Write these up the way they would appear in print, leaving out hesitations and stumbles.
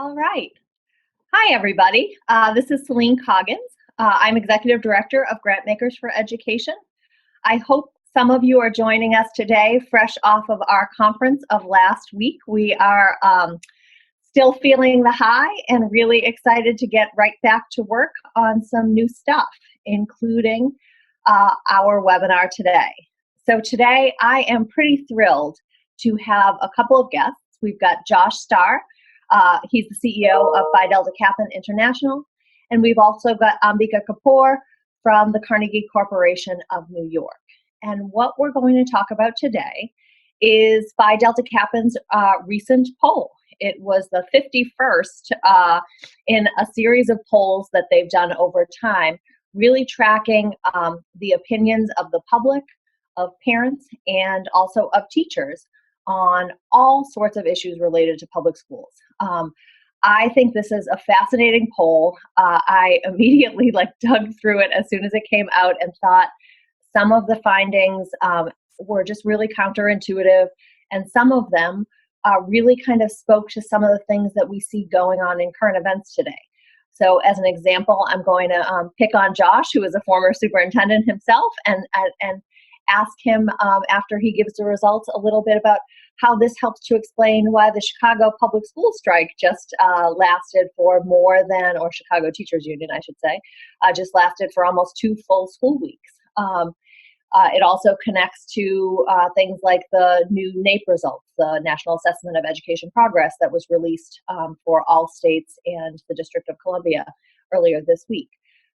All right. Hi, everybody. This is Celine Coggins. I'm Executive Director of Grantmakers for Education. I hope some of you are joining us today fresh off of our conference of last week. We are still feeling the high and really excited to get right back to work on some new stuff, including our webinar today. So today I am pretty thrilled to have a couple of guests. We've got Josh Starr. He's the CEO of Phi Delta Kappa International. And we've also got Ambika Kapur from the Carnegie Corporation of New York. And what we're going to talk about today is Phi Delta Kappa's recent poll. It was the 51st in a series of polls that they've done over time, really tracking the opinions of the public, of parents, and also of teachers on all sorts of issues related to public schools. I think this is a fascinating poll. I immediately dug through it as soon as it came out and thought some of the findings were just really counterintuitive, and some of them really kind of spoke to some of the things that we see going on in current events today. So as an example, I'm going to pick on Josh, who is a former superintendent himself, and ask him after he gives the results a little bit about how this helps to explain why the Chicago public school strike just lasted for more than, or Chicago Teachers Union, I should say, just lasted for almost 2 full school weeks. It also connects to things like the new NAEP results, the National Assessment of Education Progress that was released for all states and the District of Columbia earlier this week.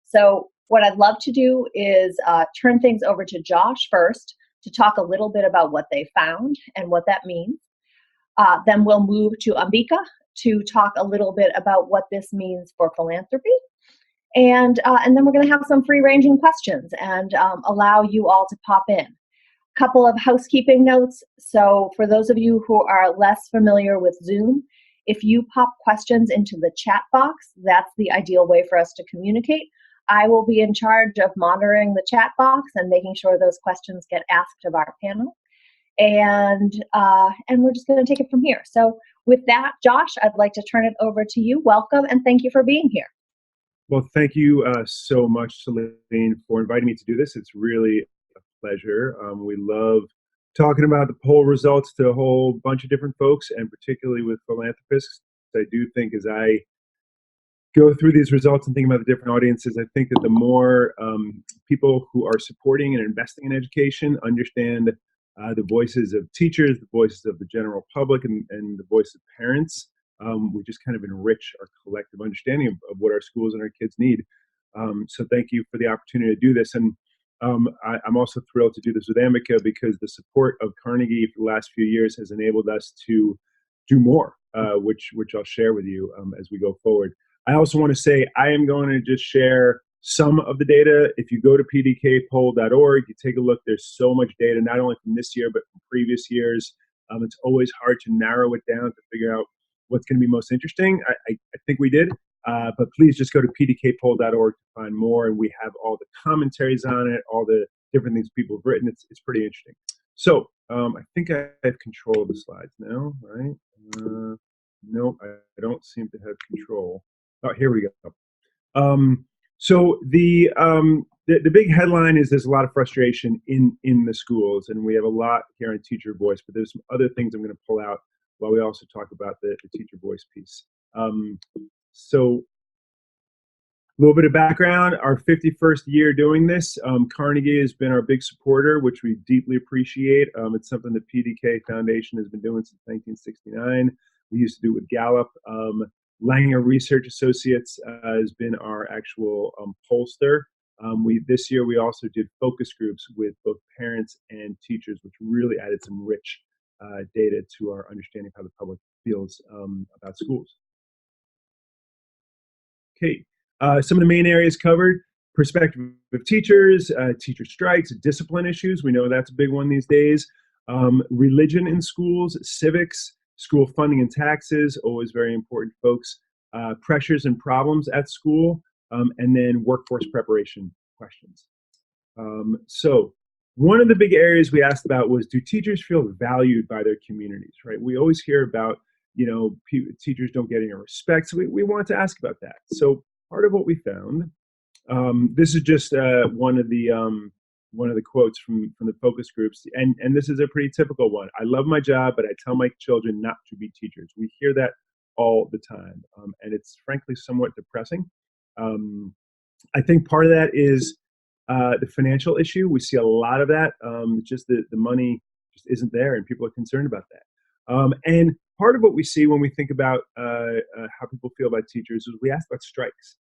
So what I'd love to do is turn things over to Josh first to talk a little bit about what they found and what that means. Then we'll move to Ambika to talk a little bit about what this means for philanthropy. And then we're going to have some free-ranging questions and allow you all to pop in. A couple of housekeeping notes. So for those of you who are less familiar with Zoom, if you pop questions into the chat box, that's the ideal way for us to communicate. I will be in charge of monitoring the chat box and making sure those questions get asked of our panel. And we're just going to take it from here. So with that, Josh, I'd like to turn it over to you. Welcome, and thank you for being here. Well, thank you so much, Celine, for inviting me to do this. It's really a pleasure. We love talking about the poll results to a whole bunch of different folks, and particularly with philanthropists. I do think as I go through these results and think about the different audiences, I think that the more people who are supporting and investing in education understand the voices of teachers, the voices of the general public, and the voice of parents, we just kind of enrich our collective understanding of what our schools and our kids need. So thank you for the opportunity to do this. And I'm also thrilled to do this with Ambika because the support of Carnegie for the last few years has enabled us to do more, which I'll share with you as we go forward. I also want to say I am going to just share some of the data. If you go to pdkpoll.org, you take a look, there's so much data, not only from this year, but from previous years. It's always hard to narrow it down to figure out what's going to be most interesting. I think we did, but please just go to pdkpoll.org to find more, and we have all the commentaries on it, all the different things people have written. It's pretty interesting. So I think I have control of the slides now, right? No, I don't seem to have control. Oh, here we go. So the big headline is there's a lot of frustration in the schools, and we have a lot here on teacher voice, but there's some other things I'm going to pull out while we also talk about the teacher voice piece. So a little bit of background, our 51st year doing this. Carnegie has been our big supporter, which we deeply appreciate. It's something the PDK Foundation has been doing since 1969. We used to do it with Gallup. Langer Research Associates has been our actual pollster. This year we also did focus groups with both parents and teachers, which really added some rich data to our understanding of how the public feels about schools. Okay, some of the main areas covered: perspective of teachers, teacher strikes, discipline issues. We know that's a big one these days. Religion in schools, civics, school funding and taxes, always very important, folks. Pressures and problems at school, and then workforce preparation questions. So one of the big areas we asked about was, do teachers feel valued by their communities, right? We always hear about teachers don't get any respect. So we wanted to ask about that. So part of what we found, this is just one of the quotes from the focus groups, and this is a pretty typical one. I love my job, but I tell my children not to be teachers. We hear that all the time, and it's frankly somewhat depressing. I think part of that is the financial issue. We see a lot of that. Just the money just isn't there, and people are concerned about that. And part of what we see when we think about how people feel about teachers is we ask about strikes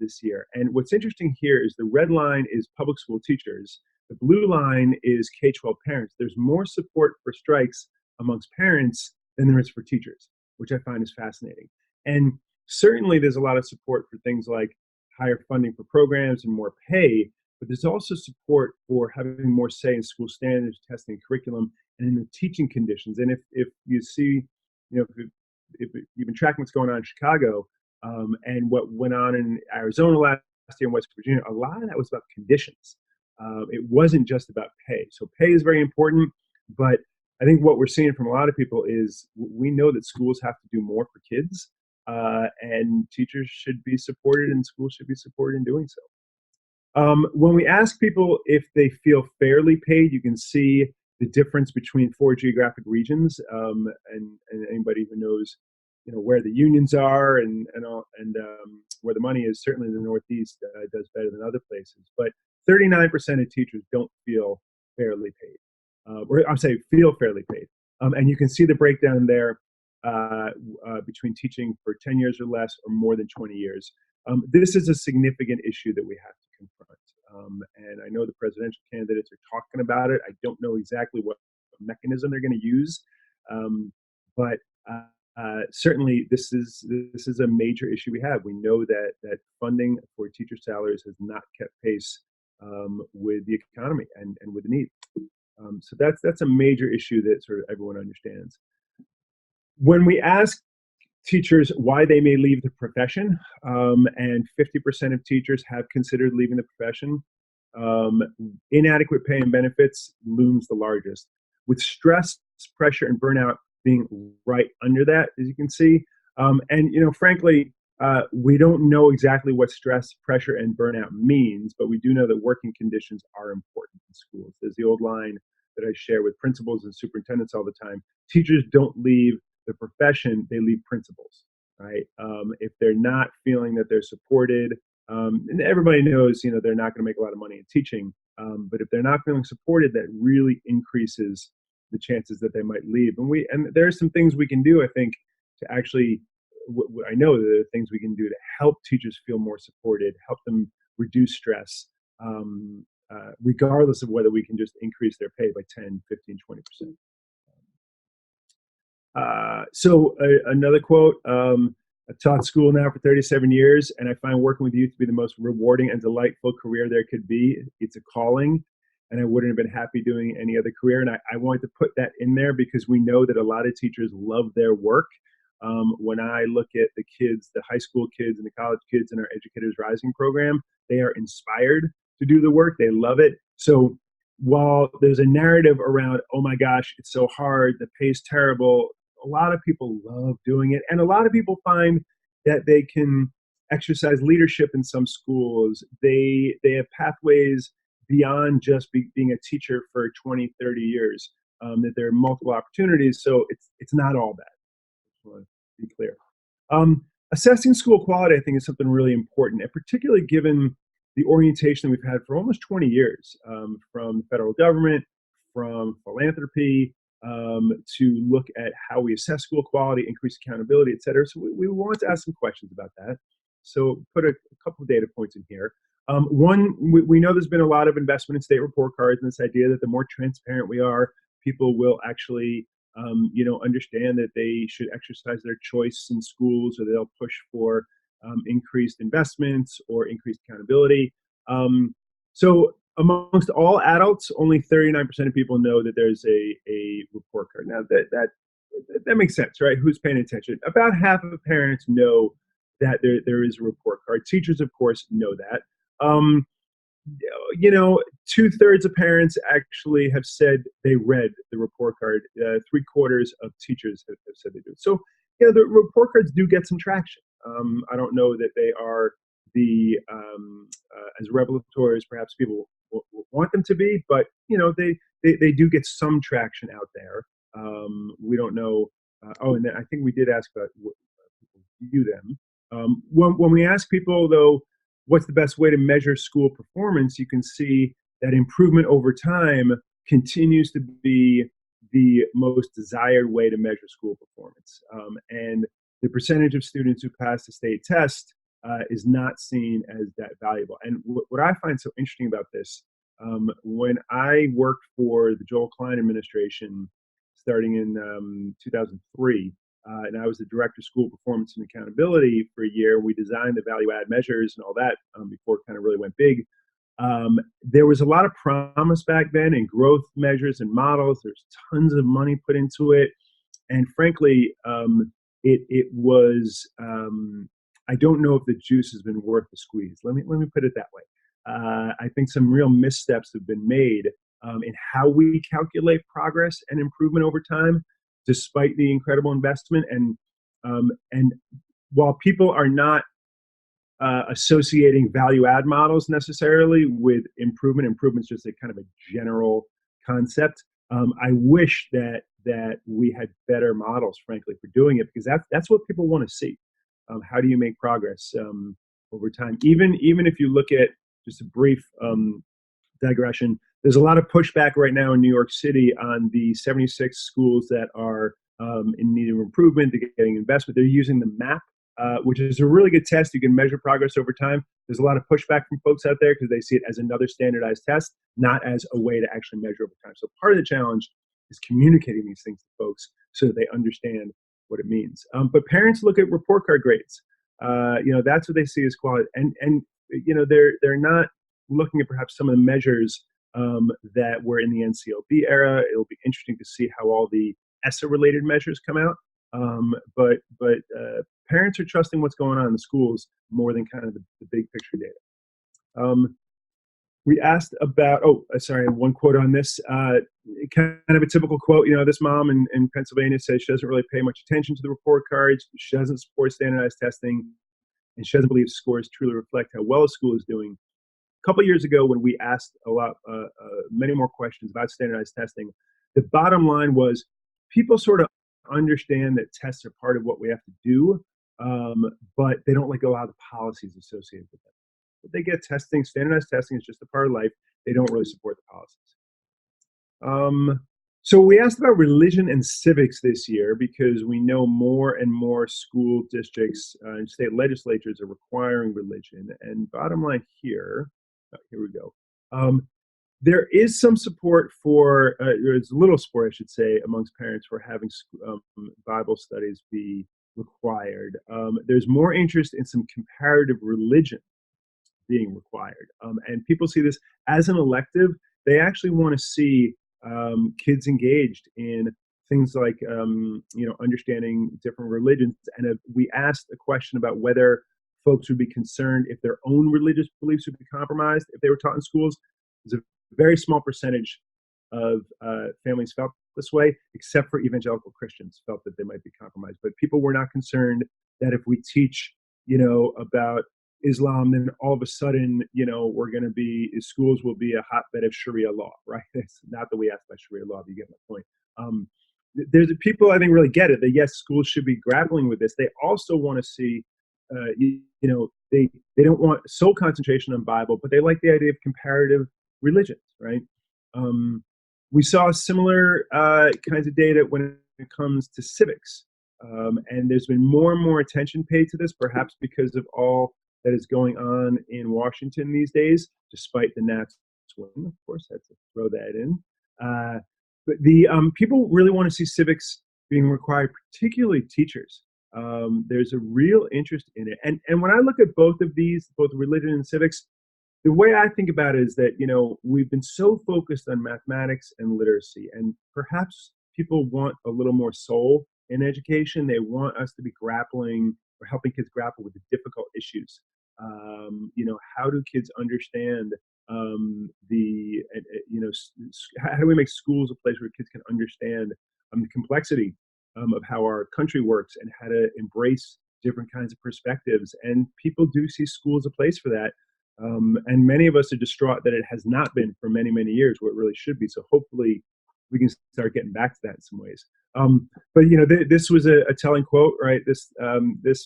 this year. And what's interesting here is the red line is public school teachers. The blue line is K-12 parents. There's more support for strikes amongst parents than there is for teachers, which I find is fascinating. And certainly there's a lot of support for things like higher funding for programs and more pay, but there's also support for having more say in school standards, testing, curriculum, and in the teaching conditions. And if you see, if you've been tracking what's going on in Chicago and what went on in Arizona last year in West Virginia, a lot of that was about conditions. It wasn't just about pay. So pay is very important, but I think what we're seeing from a lot of people is we know that schools have to do more for kids, and teachers should be supported and schools should be supported in doing so. When we ask people if they feel fairly paid, you can see the difference between 4 geographic regions, and anybody who knows, where the unions are and where the money is. Certainly, the Northeast does better than other places. But 39% of teachers don't feel fairly paid, or I'm saying feel fairly paid, and you can see the breakdown there between teaching for 10 years or less or more than 20 years. This is a significant issue that we have to confront. And I know the presidential candidates are talking about it. I don't know exactly what mechanism they're going to use, but certainly this is a major issue we have. We know that funding for teacher salaries has not kept pace with the economy and with the need. So that's a major issue that sort of everyone understands. When we ask teachers why they may leave the profession, and 50% of teachers have considered leaving the profession, inadequate pay and benefits looms the largest, with stress, pressure, and burnout being right under that, as you can see. And frankly, we don't know exactly what stress, pressure, and burnout means, but we do know that working conditions are important in schools. There's the old line that I share with principals and superintendents all the time: teachers don't leave the profession, they leave principals, right? If they're not feeling that they're supported, and everybody knows, they're not going to make a lot of money in teaching, but if they're not feeling supported, that really increases the chances that they might leave. And there are some things we can do, I think, to actually, I know there are things we can do to help teachers feel more supported, help them reduce stress, regardless of whether we can just increase their pay by 10, 15, 20%. So another quote, I've taught school now for 37 years, and I find working with youth to be the most rewarding and delightful career there could be. It's a calling, and I wouldn't have been happy doing any other career. And I wanted to put that in there because we know that a lot of teachers love their work. When I look at the kids, the high school kids and the college kids in our Educators Rising program, they are inspired to do the work. They love it. So while there's a narrative around, oh my gosh, it's so hard, the pay's terrible, a lot of people love doing it. And a lot of people find that they can exercise leadership in some schools. They have pathways beyond just being a teacher for 20, 30 years, that there are multiple opportunities. So it's not all bad. I want to be clear. Assessing school quality, I think, is something really important, and particularly given the orientation we've had for almost 20 years, from the federal government, from philanthropy, to look at how we assess school quality, increase accountability, et cetera. So we want to ask some questions about that. So put a couple of data points in here. One, we know there's been a lot of investment in state report cards, and this idea that the more transparent we are, people will actually understand that they should exercise their choice in schools, or they'll push for increased investments or increased accountability. So amongst all adults, only 39% of people know that there's a report card. Now that makes sense, right? Who's paying attention? About half of the parents know that there is a report card. Teachers, of course, know that. you know, 2/3 of parents actually have said they read the report card. 3/4 of teachers have said they do. So, the report cards do get some traction. I don't know that they are the as revelatory as perhaps people want them to be, but they do get some traction out there. We don't know. And then I think we did ask about what people view them. When we ask people though, what's the best way to measure school performance, you can see that improvement over time continues to be the most desired way to measure school performance. And the percentage of students who pass the state test is not seen as that valuable. And what I find so interesting about this, when I worked for the Joel Klein administration starting in 2003, and I was the director of school performance and accountability for a year. We designed the value add measures and all that before it kind of really went big. There was a lot of promise back then in growth measures and models. There's tons of money put into it. And frankly, it was, I don't know if the juice has been worth the squeeze. Let me put it that way. I think some real missteps have been made in how we calculate progress and improvement over time, despite the incredible investment. And while people are not associating value add models necessarily with improvement's just a kind of a general concept. I wish that we had better models, frankly, for doing it, because that's what people want to see. How do you make progress over time? Even if you look at just a brief digression, there's a lot of pushback right now in New York City on the 76 schools that are in need of improvement. They're getting investment. They're using the MAP, which is a really good test. You can measure progress over time. There's a lot of pushback from folks out there because they see it as another standardized test, not as a way to actually measure over time. So part of the challenge is communicating these things to folks so that they understand what it means. But parents look at report card grades. That's what they see as quality. And they're not looking at perhaps some of the measures that were in the NCLB era. It'll be interesting to see how all the ESSA-related measures come out. But parents are trusting what's going on in the schools more than kind of the big picture data. We asked about, one quote on this, kind of a typical quote. This mom in Pennsylvania says she doesn't really pay much attention to the report cards. She doesn't support standardized testing, and she doesn't believe scores truly reflect how well a school is doing. A couple of years ago, when we asked many more questions about standardized testing, the bottom line was people sort of understand that tests are part of what we have to do, but they don't let go of the policies associated with them. But they get testing. Standardized testing is just a part of life. They don't really support the policies. So we asked about religion and civics this year because we know more and more school districts and state legislatures are requiring religion. And bottom line here we go. There is some support for, there's a little support, I should say, amongst parents for having Bible studies be required. There's more interest in some comparative religion being required. And people see this as an elective. They actually want to see kids engaged in things like, understanding different religions. And we asked a question about whether folks would be concerned if their own religious beliefs would be compromised if they were taught in schools. There's a very small percentage of families felt this way, except for evangelical Christians felt that they might be compromised. But people were not concerned that if we teach, about Islam, then all of a sudden, schools will be a hotbed of Sharia law, right? It's not that we asked about Sharia law, but you get my point. There's people I think really get it that yes, schools should be grappling with this. They also want to see, they don't want sole concentration on Bible, but they like the idea of comparative religions, right? We saw similar kinds of data when it comes to civics. And there's been more and more attention paid to this, perhaps because of all that is going on in Washington these days, despite the Nats win, of course, I had to throw that in. But the people really want to see civics being required, particularly teachers. There's a real interest in it. And when I look at both of these, both religion and civics, the way I think about it is that, we've been so focused on mathematics and literacy, and perhaps people want a little more soul in education. They want us to be grappling or helping kids grapple with the difficult issues. How do kids understand how do we make schools a place where kids can understand the complexity of how our country works and how to embrace different kinds of perspectives. And people do see school as a place for that. And many of us are distraught that it has not been for many, many years where it really should be. So hopefully we can start getting back to that in some ways. But this was a telling quote, right? This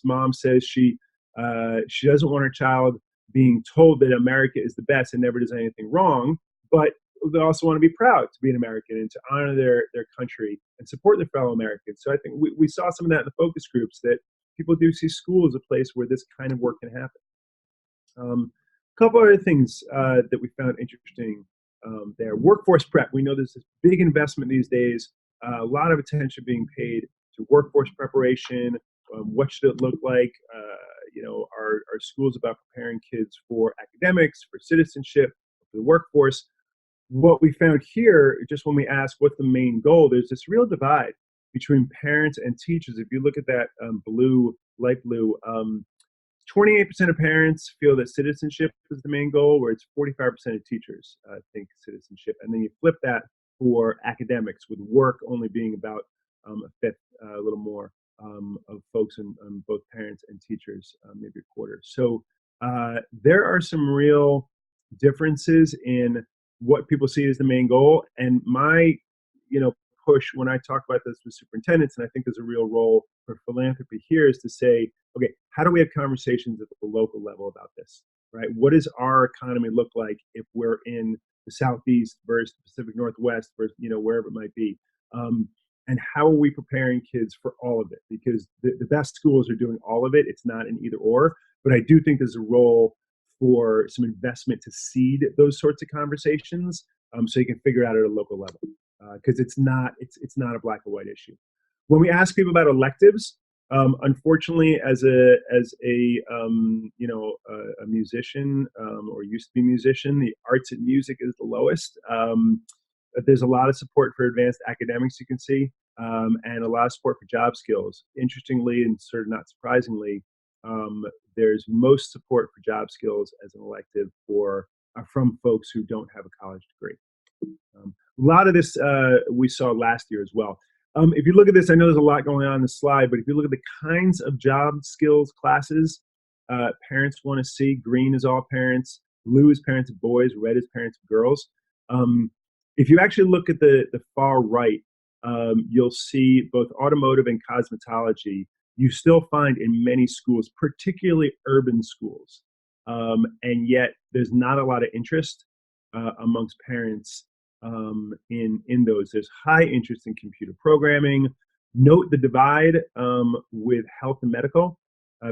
mom says she doesn't want her child being told that America is the best and never does anything wrong, but they also want to be proud to be an American and to honor their country and support their fellow Americans. So I think we saw some of that in the focus groups, that people do see school as a place where this kind of work can happen. A couple other things that we found interesting there. Workforce prep. We know there's this big investment these days, a lot of attention being paid to workforce preparation. What should it look like? Are schools about preparing kids for academics, for citizenship, for the workforce? What we found here, just when we asked what's the main goal, there's this real divide between parents and teachers. If you look at that light blue, 28% of parents feel that citizenship is the main goal, where it's 45% of teachers think citizenship. And then you flip that for academics, with work only being about a fifth, a little more of folks, and both parents and teachers, maybe a quarter. So there are some real differences in what people see as the main goal. And my, push when I talk about this with superintendents, and I think there's a real role for philanthropy here, is to say, okay, how do we have conversations at the local level about this, right? What does our economy look like if we're in the Southeast versus the Pacific Northwest versus, wherever it might be? And how are we preparing kids for all of it? Because the best schools are doing all of it. It's not an either or, but I do think there's a role for some investment to seed those sorts of conversations, so you can figure it out at a local level. Because it's not a black or white issue. When we ask people about electives, unfortunately, as a musician, or used to be a musician, the arts and music is the lowest. There's a lot of support for advanced academics, you can see, and a lot of support for job skills. Interestingly, and sort of not surprisingly, there's most support for job skills as an elective from folks who don't have a college degree. A lot of this we saw last year as well. If you look at this, I know there's a lot going on in the slide, but if you look at the kinds of job skills classes parents want to see, green is all parents, blue is parents of boys, red is parents of girls. If you actually look at the far right, you'll see both automotive and cosmetology. You still find in many schools, particularly urban schools, and yet there's not a lot of interest amongst parents in those. There's high interest in computer programming. Note the divide with health and medical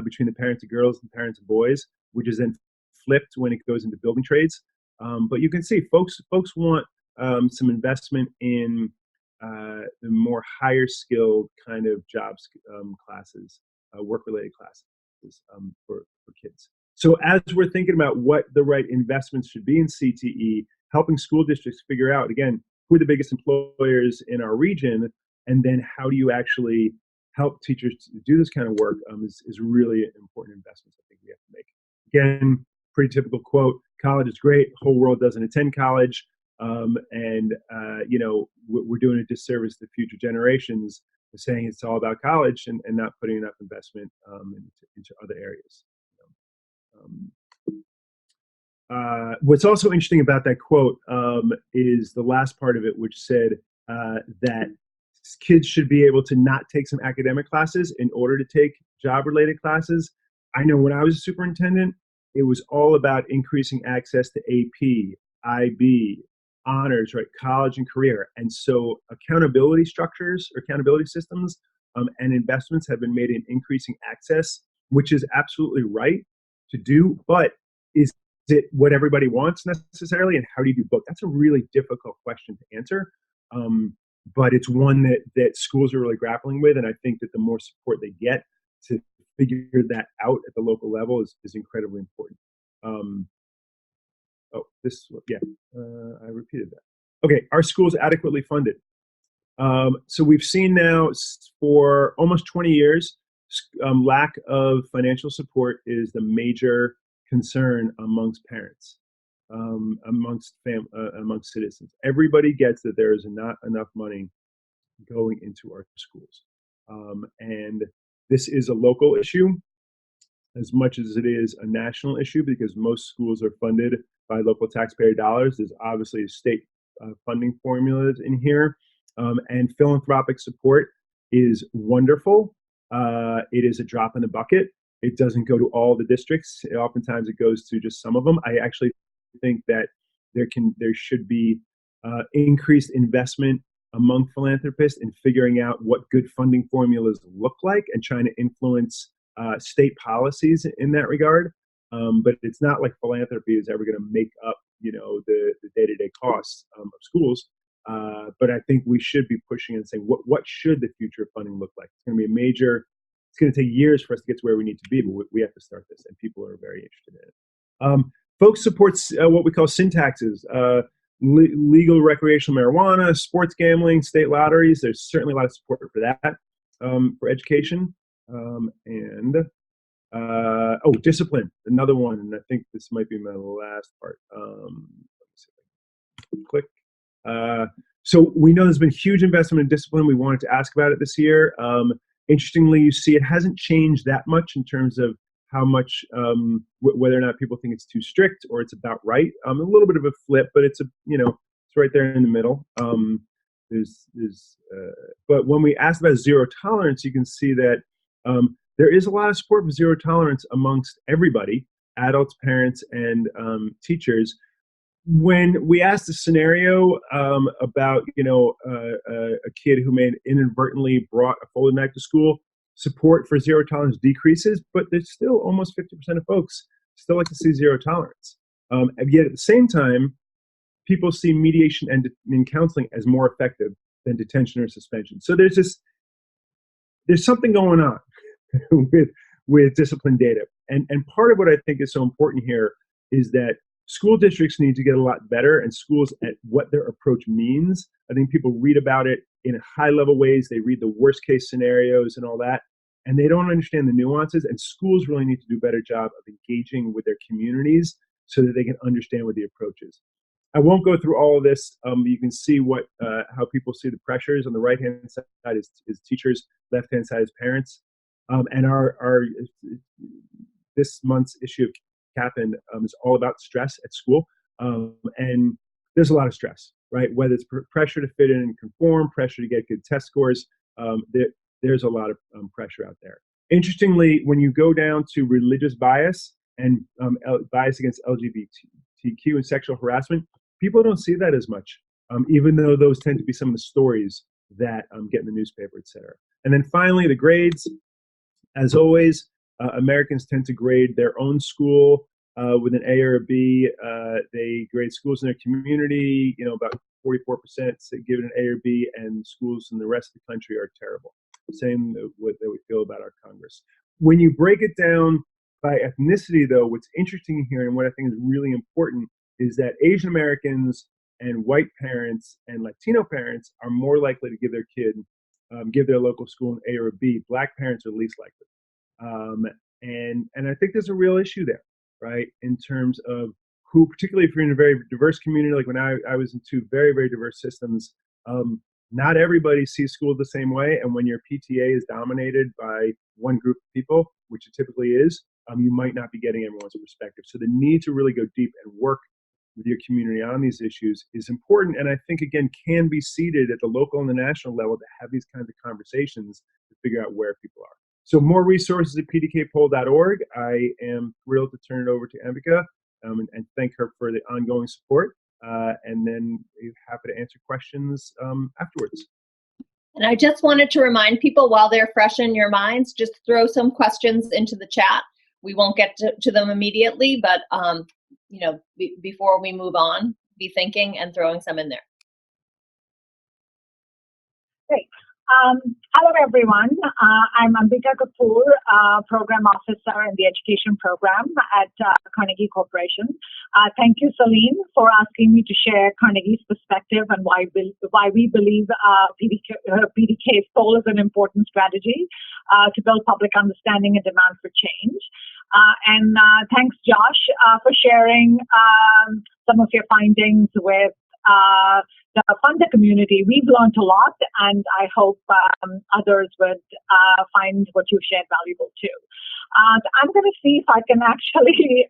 between the parents of girls and parents of boys, which is then flipped when it goes into building trades. But you can see folks want some investment in the more higher skilled kind of jobs classes, work-related classes for kids. So as we're thinking about what the right investments should be in CTE, helping school districts figure out, again, who are the biggest employers in our region, and then how do you actually help teachers to do this kind of work is really an important investment I think we have to make. Again, pretty typical quote, college is great, the whole world doesn't attend college, and we're doing a disservice to future generations saying it's all about college and not putting enough investment into other areas. What's also interesting about that quote is the last part of it, which said that kids should be able to not take some academic classes in order to take job-related classes. I know when I was a superintendent, it was all about increasing access to AP, IB, honors, right, college and career. And so accountability structures or accountability systems and investments have been made in increasing access, which is absolutely right to do, but is it what everybody wants necessarily, and how do you do both? That's a really difficult question to answer, but it's one that schools are really grappling with, and I think that the more support they get to figure that out at the local level is incredibly important. I repeated that. Okay, are schools adequately funded? So we've seen now for almost 20 years, lack of financial support is the major concern amongst parents. amongst citizens. Everybody gets that there is not enough money going into our schools, and this is a local issue as much as it is a national issue, because most schools are funded by local taxpayer dollars. There's obviously state funding formulas in here, and philanthropic support is wonderful. It is a drop in the bucket. It doesn't go to all the districts. Oftentimes it goes to just some of them. I actually think that there should be increased investment among philanthropists in figuring out what good funding formulas look like and trying to influence state policies in that regard. But it's not like philanthropy is ever going to make up, the day-to-day costs of schools. But I think we should be pushing and saying, what should the future of funding look like? It's going to be it's going to take years for us to get to where we need to be, but we have to start this, and people are very interested in it. Folks support what we call syntaxes, legal recreational marijuana, sports gambling, state lotteries. There's certainly a lot of support for that, for education. Discipline, another one, and I think this might be my last part. Let me see if I can click. So we know there's been huge investment in discipline. We wanted to ask about it this year. Interestingly, you see it hasn't changed that much in terms of how much, whether or not people think it's too strict or it's about right. A little bit of a flip, but it's right there in the middle. But when we asked about zero tolerance, you can see that there is a lot of support for zero tolerance amongst everybody, adults, parents, and teachers. When we asked the scenario about a kid who may inadvertently brought a folded knife to school, support for zero tolerance decreases, but there's still almost 50% of folks still like to see zero tolerance. And yet at the same time, people see mediation and counseling as more effective than detention or suspension. So there's something going on with discipline data. And part of what I think is so important here is that school districts need to get a lot better, and schools at what their approach means. I think people read about it in high level ways. They read the worst case scenarios and all that, and they don't understand the nuances. And schools really need to do a better job of engaging with their communities so that they can understand what the approach is. I won't go through all of this. You can see how people see the pressures. On the right-hand side is teachers, left-hand side is parents. And our this month's issue of Kappa is all about stress at school. And there's a lot of stress, right? Whether it's pressure to fit in and conform, pressure to get good test scores, there's a lot of pressure out there. Interestingly, when you go down to religious bias and bias against LGBTQ and sexual harassment, people don't see that as much, even though those tend to be some of the stories that get in the newspaper, et cetera. And then finally, the grades. As always, Americans tend to grade their own school with an A or a B. They grade schools in their community, about 44% give it an A or B, and schools in the rest of the country are terrible. Same what we feel about our Congress. When you break it down by ethnicity, though, what's interesting here and what I think is really important is that Asian Americans and white parents and Latino parents are more likely to give their kid, give their local school an A or a B. Black parents are least likely. And I think there's a real issue there, right? In terms of who, particularly if you're in a very diverse community, like when I was in two very, very diverse systems, not everybody sees school the same way. And when your PTA is dominated by one group of people, which it typically is, you might not be getting everyone's perspective. So the need to really go deep and work with your community on these issues is important. And I think, again, can be seated at the local and the national level to have these kinds of conversations to figure out where people are. So more resources at pdkpoll.org. I am thrilled to turn it over to Ambika and thank her for the ongoing support. And then we're happy to answer questions afterwards. And I just wanted to remind people, while they're fresh in your minds, just throw some questions into the chat. We won't get to them immediately, but before we move on, be thinking and throwing some in there. Great. Hello, everyone. I'm Ambika Kapur, Program Officer in the Education Program at Carnegie Corporation. Thank you, Celine, for asking me to share Carnegie's perspective and why we believe PDK Poll is an important strategy to build public understanding and demand for change. And thanks, Josh, for sharing some of your findings with the funder community. We've learned a lot, and I hope others would find what you shared valuable too. So I'm going to see if I can actually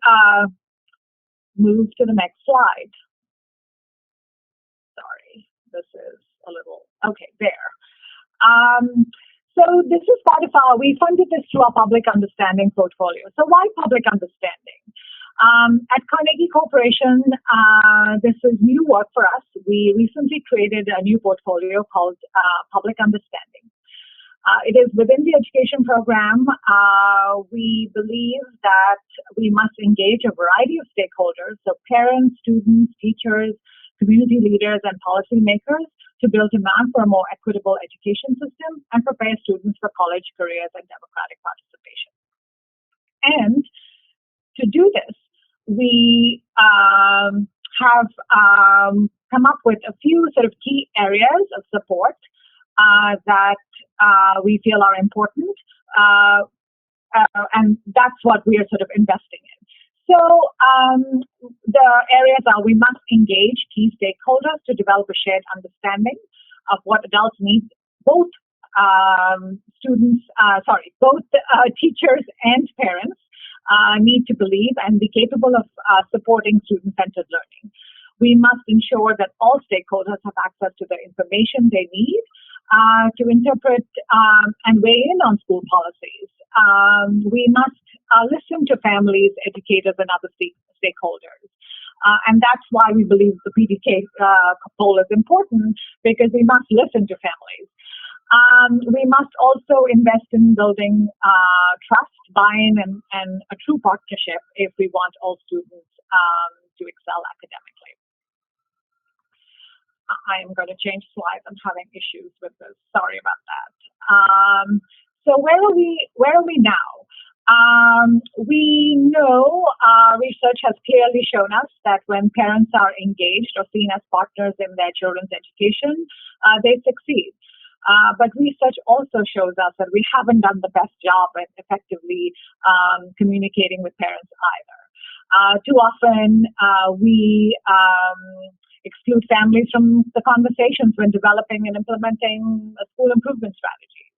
move to the next slide. Sorry, this is a little, okay, there. So this is part of we funded this through our public understanding portfolio. So why public understanding? At Carnegie Corporation, this is new work for us. We recently created a new portfolio called Public Understanding. It is within the education program. We believe that we must engage a variety of stakeholders, so parents, students, teachers, community leaders, and policymakers to build demand for a more equitable education system and prepare students for college, careers, and democratic participation. And to do this, we have come up with a few sort of key areas of support that we feel are important, and that's what we are sort of investing in. So the areas are: we must engage key stakeholders to develop a shared understanding of what adults need, both teachers and parents need to believe and be capable of supporting student-centered learning. We must ensure that all stakeholders have access to the information they need to interpret and weigh in on school policies. We must listen to families, educators, and other stakeholders. And that's why we believe the PDK poll is important, because we must listen to families. We must also invest in building trust, buy-in, and a true partnership if we want all students to excel academically. I am going to change slides. I'm having issues with this. Sorry about that. So where are we now? We know research has clearly shown us that when parents are engaged or seen as partners in their children's education, they succeed. But research also shows us that we haven't done the best job at effectively communicating with parents either. Too often, we exclude families from the conversations when developing and implementing school improvement strategies.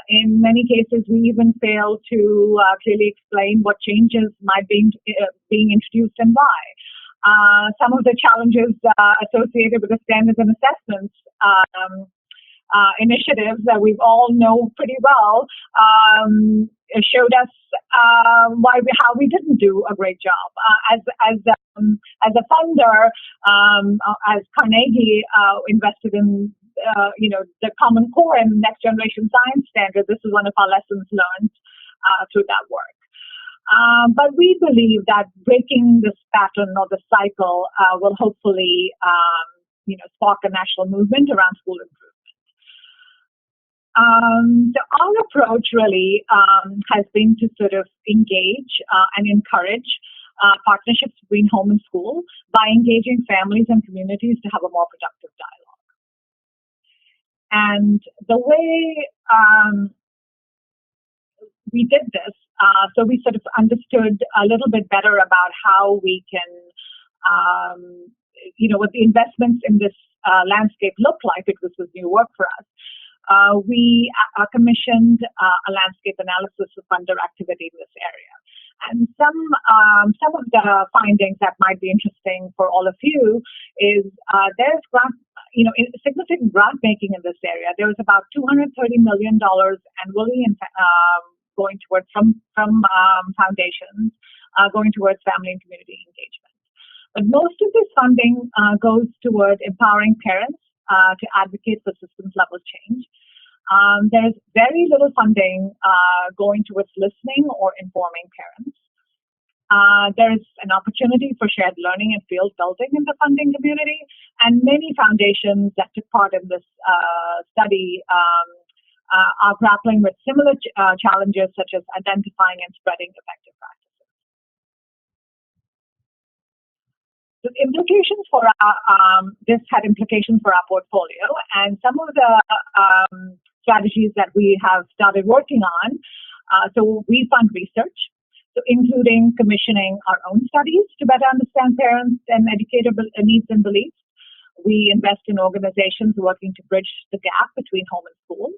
In many cases, we even fail to clearly explain what changes might be being introduced and why. Some of the challenges associated with the standards and assessments initiatives that we all know pretty well showed us how we didn't do a great job. As a funder, as Carnegie invested in the Common Core and Next Generation Science Standard, this is one of our lessons learned through that work. But we believe that breaking this pattern or the cycle will hopefully spark a national movement around school improvement. So our approach really has been to sort of engage and encourage partnerships between home and school by engaging families and communities to have a more productive dialogue. And the way we did this, so we sort of understood a little bit better about how we can, what the investments in this landscape look like, because this was new work for us. We commissioned a landscape analysis of funder activity in this area. And some of the findings that might be interesting for all of you is there's significant grant making in this area. There was about $230 million annually going towards from foundations going towards family and community engagement. But most of this funding goes toward empowering parents to advocate for systems level change. There's very little funding going towards listening or informing parents. There's an opportunity for shared learning and field building in the funding community, and many foundations that took part in this study are grappling with similar challenges, such as identifying and spreading effective practices. The implications for this had implications for our portfolio, and some of the strategies that we have started working on. So we fund research. So So including commissioning our own studies to better understand parents and educator needs and beliefs. We invest in organizations working to bridge the gap between home and school.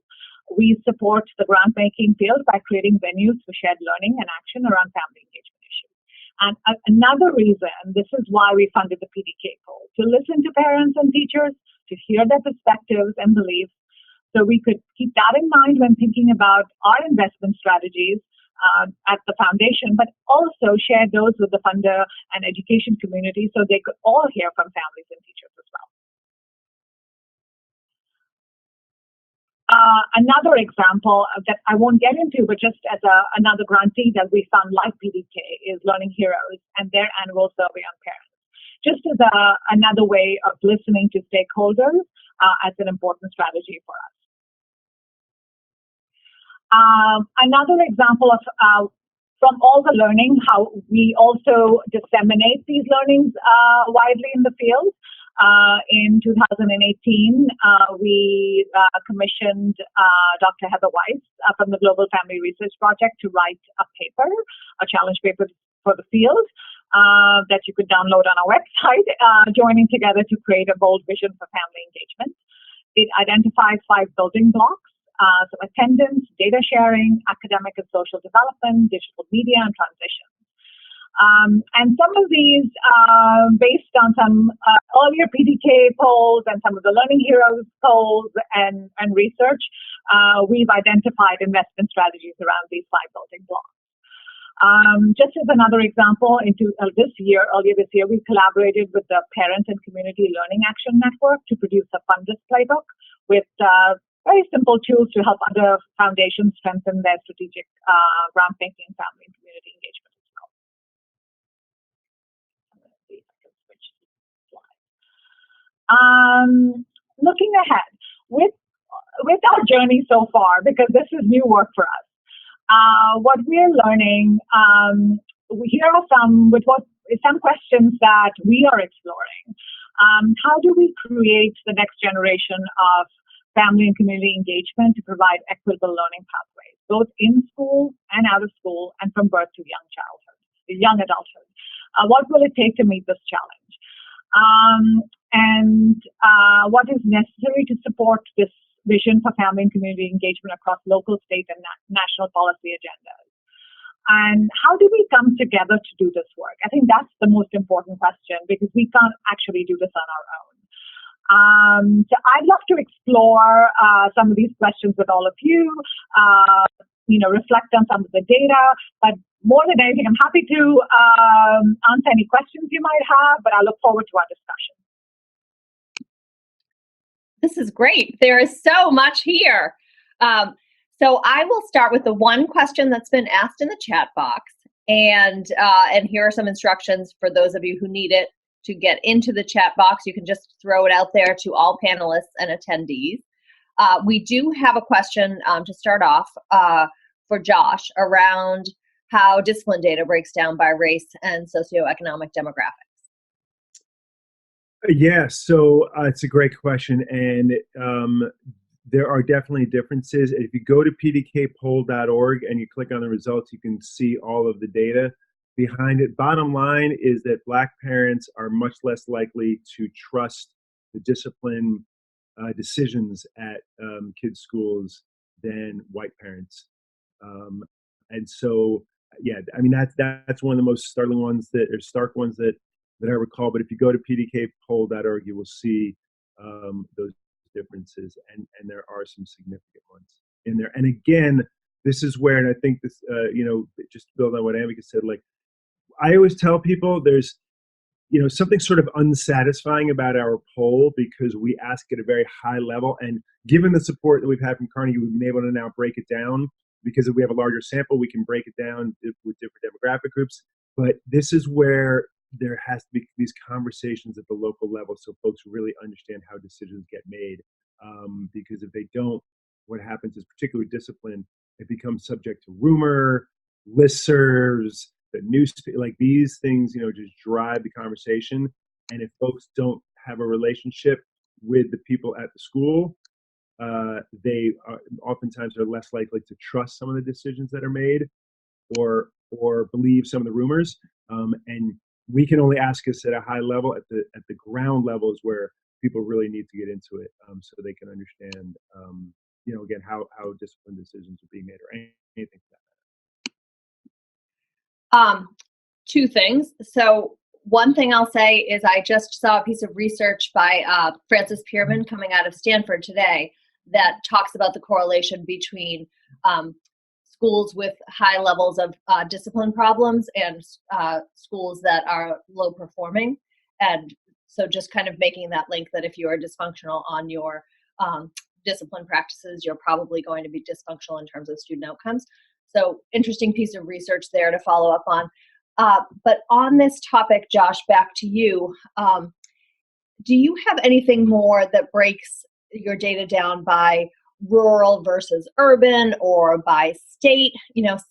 We support the grant making field by creating venues for shared learning and action around family engagement issues. And another reason, this is why we funded the PDK Poll, to listen to parents and teachers, to hear their perspectives and beliefs, so we could keep that in mind when thinking about our investment strategies at the foundation, but also share those with the funder and education community so they could all hear from families and teachers as well. Another example that I won't get into, but just as another grantee that we found like PDK is Learning Heroes and their annual survey on parents. Just as another way of listening to stakeholders as an important strategy for us. Another example of from all the learning, how we also disseminate these learnings widely in the field. In 2018, we commissioned Dr. Heather Weiss from the Global Family Research Project to write a paper, a challenge paper for the field that you could download on our website, joining together to create a bold vision for family engagement. It identifies 5 building blocks, so attendance, data sharing, academic and social development, digital media, and transition. And some of these, based on some earlier PDK polls and some of the Learning Heroes polls and research, we've identified investment strategies around these 5 building blocks. Just as another example, earlier this year, we collaborated with the Parent and Community Learning Action Network to produce a fundus playbook with very simple tools to help other foundations strengthen their strategic grant making, family, and community engagement. Looking ahead, with our journey so far, because this is new work for us, what we're learning, here are some questions that we are exploring. How do we create the next generation of family and community engagement to provide equitable learning pathways, both in school and out of school, and from birth to young adulthood? What will it take to meet this challenge? And what is necessary to support this vision for family and community engagement across local, state, and national policy agendas? And how do we come together to do this work? I think that's the most important question, because we can't actually do this on our own. So I'd love to explore some of these questions with all of you, reflect on some of the data, but more than anything, I'm happy to answer any questions you might have, but I look forward to our discussion. This is great. There is so much here. So I will start with the one question that's been asked in the chat box, and here are some instructions for those of you who need it to get into the chat box. You can just throw it out there to all panelists and attendees. We do have a question to start off for Josh around how discipline data breaks down by race and socioeconomic demographics. Yeah, so it's a great question, and there are definitely differences. If you go to pdkpoll.org and you click on the results, you can see all of the data behind it. Bottom line is that Black parents are much less likely to trust the discipline decisions at kids' schools than white parents. And so, yeah, I mean, that's one of the most stark ones that I recall. But if you go to pdkpoll.org, you will see those differences, and there are some significant ones in there. And again, this is where, and I think this, just to build on what Ambika said, like, I always tell people there's, something sort of unsatisfying about our poll, because we ask at a very high level, and given the support that we've had from Carnegie, we've been able to now break it down, because if we have a larger sample, we can break it down with different demographic groups. But this is where there has to be these conversations at the local level, so folks really understand how decisions get made. Because if they don't, what happens is, particularly discipline, it becomes subject to rumor, listservs, the newspaper, like these things, just drive the conversation. And if folks don't have a relationship with the people at the school, they oftentimes are less likely to trust some of the decisions that are made, or or believe some of the rumors. And we can only ask us at a high level. At the ground level is where people really need to get into it, so they can understand, again, how discipline decisions are being made, or anything like that. Two things. So one thing I'll say is I just saw a piece of research by Francis P Ervin coming out of Stanford today that talks about the correlation between schools with high levels of discipline problems and schools that are low performing. And so just kind of making that link that if you are dysfunctional on your discipline practices, you're probably going to be dysfunctional in terms of student outcomes. So interesting piece of research there to follow up on. But on this topic, Josh, back to you. Do you have anything more that breaks your data down by rural versus urban or by state?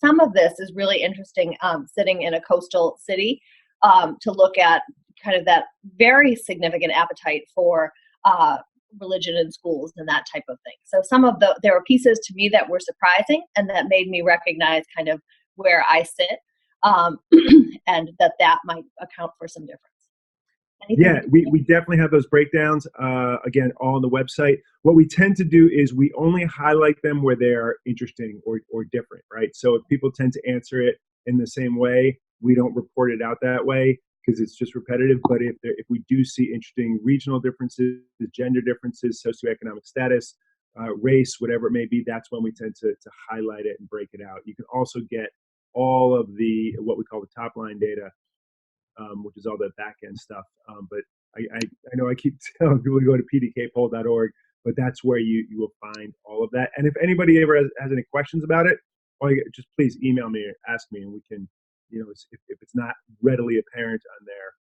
Some of this is really interesting, sitting in a coastal city, to look at kind of that very significant appetite for religion in schools and that type of thing. So there were pieces to me that were surprising and that made me recognize kind of where I sit. And that might account for some difference. Yeah, we definitely have those breakdowns, again, all on the website. What we tend to do is we only highlight them where they are interesting or different, right? So if people tend to answer it in the same way, we don't report it out that way because it's just repetitive. But if we do see interesting regional differences, gender differences, socioeconomic status, race, whatever it may be, that's when we tend to highlight it and break it out. You can also get all of what we call the top line data, which is all the back end stuff. But I know I keep telling people to go to pdkpoll.org, but that's where you will find all of that. And if anybody ever has any questions about it, just please email me or ask me, and we can, if it's not readily apparent on there,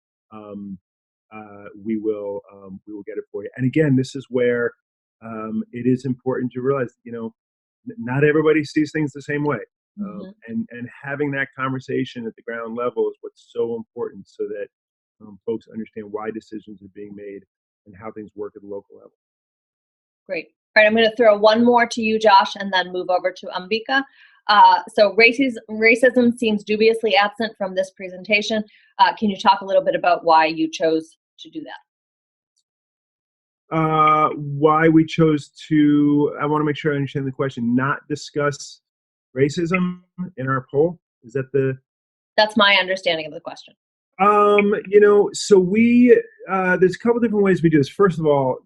we will get it for you. And again, this is where it is important to realize, not everybody sees things the same way. And having that conversation at the ground level is what's so important, so that folks understand why decisions are being made and how things work at the local level. Great. All right, I'm going to throw one more to you, Josh, and then move over to Ambika. So racism seems dubiously absent from this presentation. Can you talk a little bit about why you chose to do that? Why we chose to, I want to make sure I understand the question, not discuss racism in our poll? Is that That's my understanding of the question. So we there's a couple different ways we do this. First of all,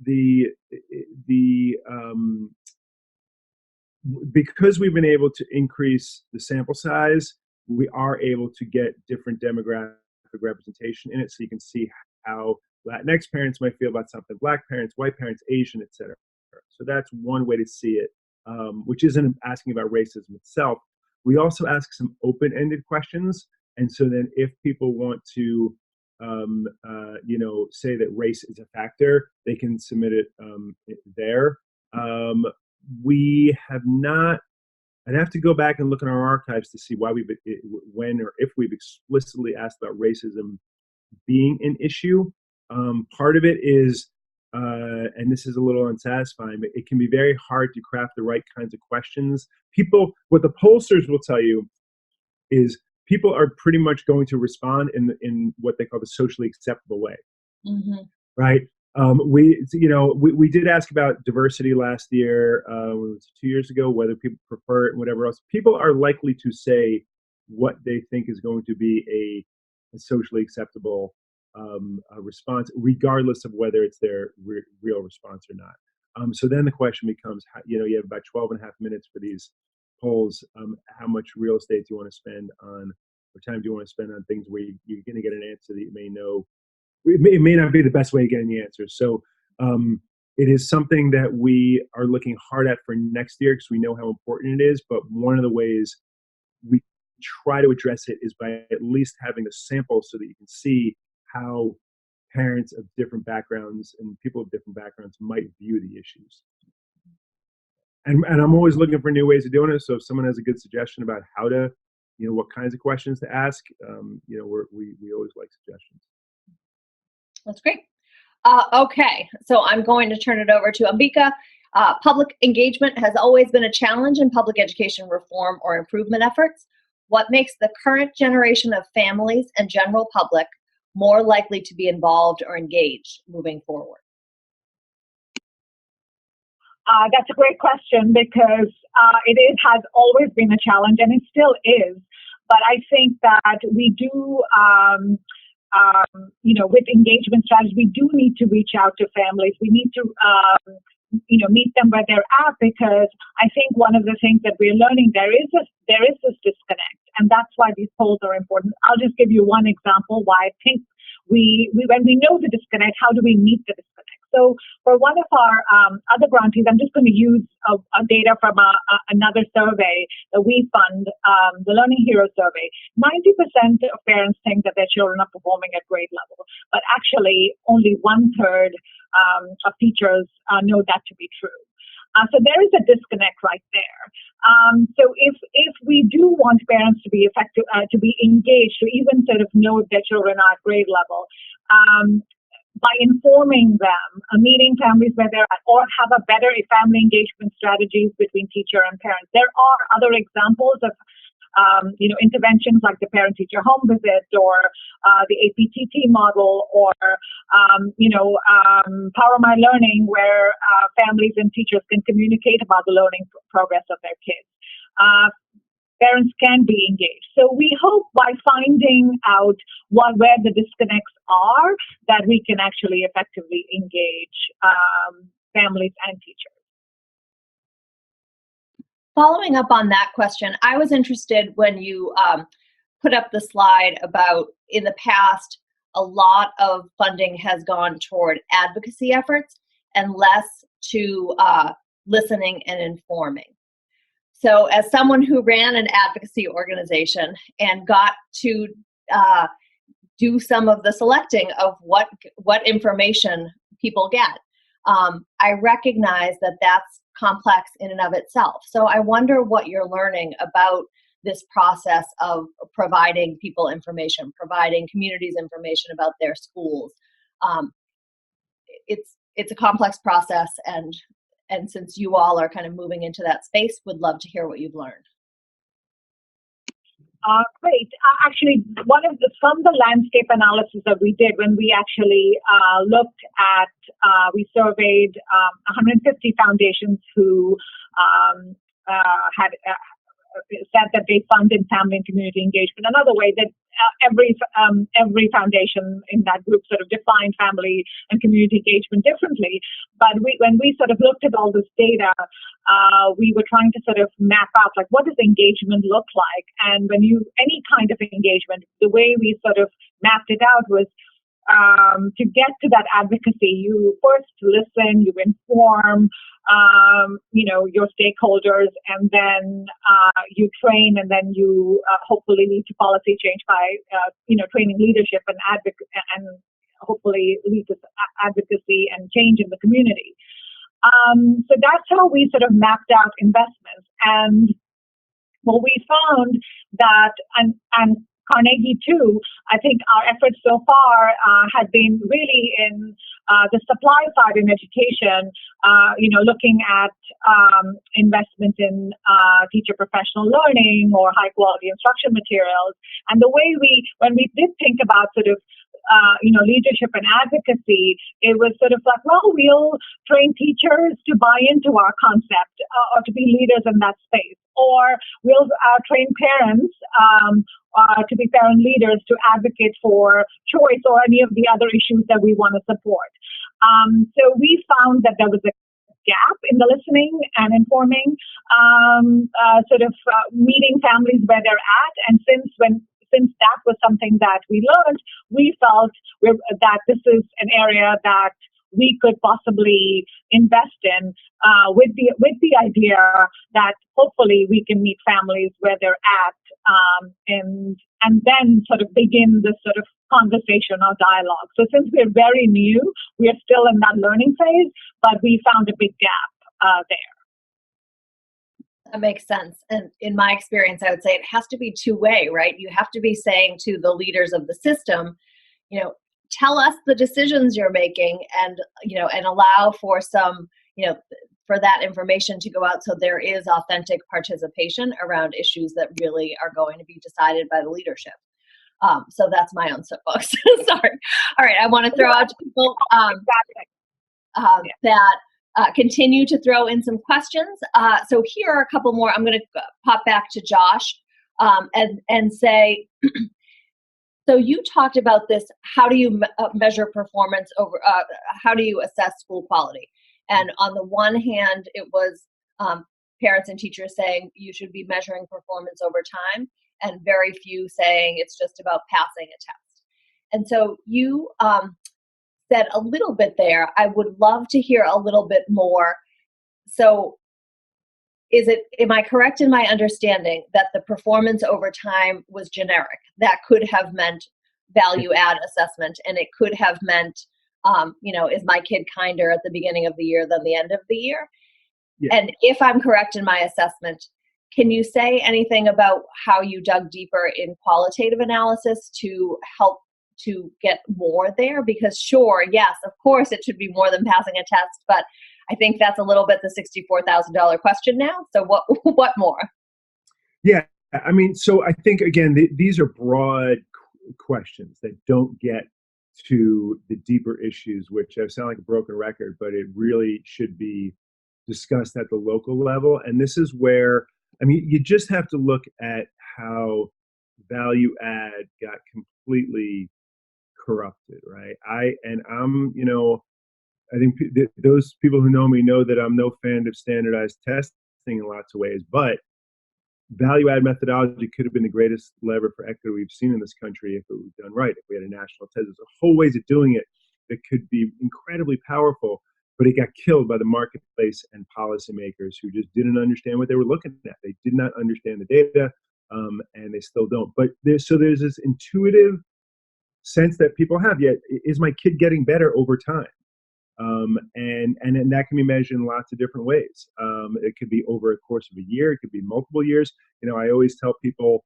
because we've been able to increase the sample size, we are able to get different demographic representation in it, so you can see how Latinx parents might feel about something, Black parents, white parents, Asian, etc. So that's one way to see it. Which isn't asking about racism itself. We also ask some open-ended questions, and so then if people want to, say that race is a factor, they can submit it there. We have not. I'd have to go back and look in our archives to see why when or if we've explicitly asked about racism being an issue. Part of it is. And this is a little unsatisfying, but it can be very hard to craft the right kinds of questions. What the pollsters will tell you is people are pretty much going to respond in what they call the socially acceptable way, right? We did ask about diversity last year, 2 years ago, whether people prefer it and whatever else. People are likely to say what they think is going to be a socially acceptable a response, regardless of whether it's their real response or not. So then the question becomes, you have about 12 and a half minutes for these polls. How much real estate do you want to spend on, or time do you want to spend on things where you're going to get an answer that you may know, it may not be the best way of getting the answer. So it is something that we are looking hard at for next year because we know how important it is. But one of the ways we try to address it is by at least having a sample so that you can see how parents of different backgrounds and people of different backgrounds might view the issues. And I'm always looking for new ways of doing it. So if someone has a good suggestion about how to, what kinds of questions to ask, we always like suggestions. That's great. Okay, so I'm going to turn it over to Ambika. Public engagement has always been a challenge in public education reform or improvement efforts. what makes the current generation of families and general public more likely to be involved or engaged moving forward? That's a great question because has always been a challenge, and it still is. But I think that we do, with engagement strategies, we do need to reach out to families. We need to, meet them where they're at, because I think one of the things that we're learning, there is this disconnect, and that's why these polls are important. I'll just give you one example why I think we when we know the disconnect, how do we meet the disconnect? So for one of our other grantees, I'm just going to use data from another survey that we fund, the Learning Hero survey. 90% of parents think that their children are performing at grade level, but actually only 1/3 of teachers know that to be true. So there is a disconnect right there. So if we do want parents to be effective, to be engaged, to even sort of know if their children are at grade level, by informing them, meeting families where they're at, or have a better family engagement strategies between teacher and parents. There are other examples of interventions like the parent-teacher home visit, or the APTT model, or Power My Learning, where families and teachers can communicate about the learning progress of their kids. Parents can be engaged. So we hope by finding out where the disconnects are, that we can actually effectively engage families and teachers. Following up on that question, I was interested when you put up the slide about, in the past, a lot of funding has gone toward advocacy efforts and less to listening and informing. So as someone who ran an advocacy organization and got to do some of the selecting of what information people get, I recognize that that's complex in and of itself. So I wonder what you're learning about this process of providing people information, providing communities information about their schools. It's a complex process, and since you all are kind of moving into that space, would love to hear what you've learned. Great. Actually, from the landscape analysis that we did when we actually looked at, we surveyed 150 foundations who had said that they funded family and community engagement. Another way that every foundation in that group sort of defined family and community engagement differently. But when we sort of looked at all this data, we were trying to sort of map out, like, what does engagement look like? And any kind of engagement, the way we sort of mapped it out was to get to that advocacy, you first listen, you inform, your stakeholders, and then you train, and then you hopefully lead to policy change by, training leadership and hopefully lead to advocacy and change in the community. So that's how we sort of mapped out investments. And what we found that, and Carnegie too, I think our efforts so far had been really in the supply side in education, looking at investment in teacher professional learning or high quality instruction materials. And the way when we did think about sort of leadership and advocacy, it was sort of like, well, we'll train teachers to buy into our concept or to be leaders in that space. Or we'll train parents to be parent leaders to advocate for choice or any of the other issues that we want to support. So we found that there was a gap in the listening and informing, meeting families where they're at. And since that was something that we learned, we felt that this is an area that we could possibly invest in, with the idea that hopefully we can meet families where they're at, and then sort of begin this sort of conversation or dialogue. So since we're very new, we are still in that learning phase, but we found a big gap there. That makes sense. And in my experience, I would say it has to be two-way, right? You have to be saying to the leaders of the system, tell us the decisions you're making, and allow for some, for that information to go out so there is authentic participation around issues that really are going to be decided by the leadership. So that's my own soapbox. Sorry. All right, I want to throw out to people that continue to throw in some questions. So here are a couple more. I'm going to pop back to Josh and say, so you talked about this, how do you measure performance over, how do you assess school quality? And on the one hand, it was parents and teachers saying you should be measuring performance over time, and very few saying it's just about passing a test. And so you said a little bit there. I would love to hear a little bit more. So am I correct in my understanding that the performance over time was generic? That could have meant value add assessment, and it could have meant, is my kid kinder at the beginning of the year than the end of the year? Yeah. And if I'm correct in my assessment, can you say anything about how you dug deeper in qualitative analysis to help to get more there? Because sure, yes, of course it should be more than passing a test, but I think that's a little bit the $64,000 question now. So what more? Yeah, I mean, so I think, again, these are broad questions that don't get to the deeper issues, which I sound like a broken record, but it really should be discussed at the local level. And this is where, I mean, you just have to look at how value add got completely corrupted, right? I think those people who know me know that I'm no fan of standardized testing in lots of ways, but value add methodology could have been the greatest lever for equity we've seen in this country if it was done right. If we had a national test, there's a whole ways of doing it that could be incredibly powerful, but it got killed by the marketplace and policymakers who just didn't understand what they were looking at. They did not understand the data, and they still don't. But there's this intuitive sense that people have, yet, is my kid getting better over time? And that can be measured in lots of different ways. It could be over a course of a year. It could be multiple years. I always tell people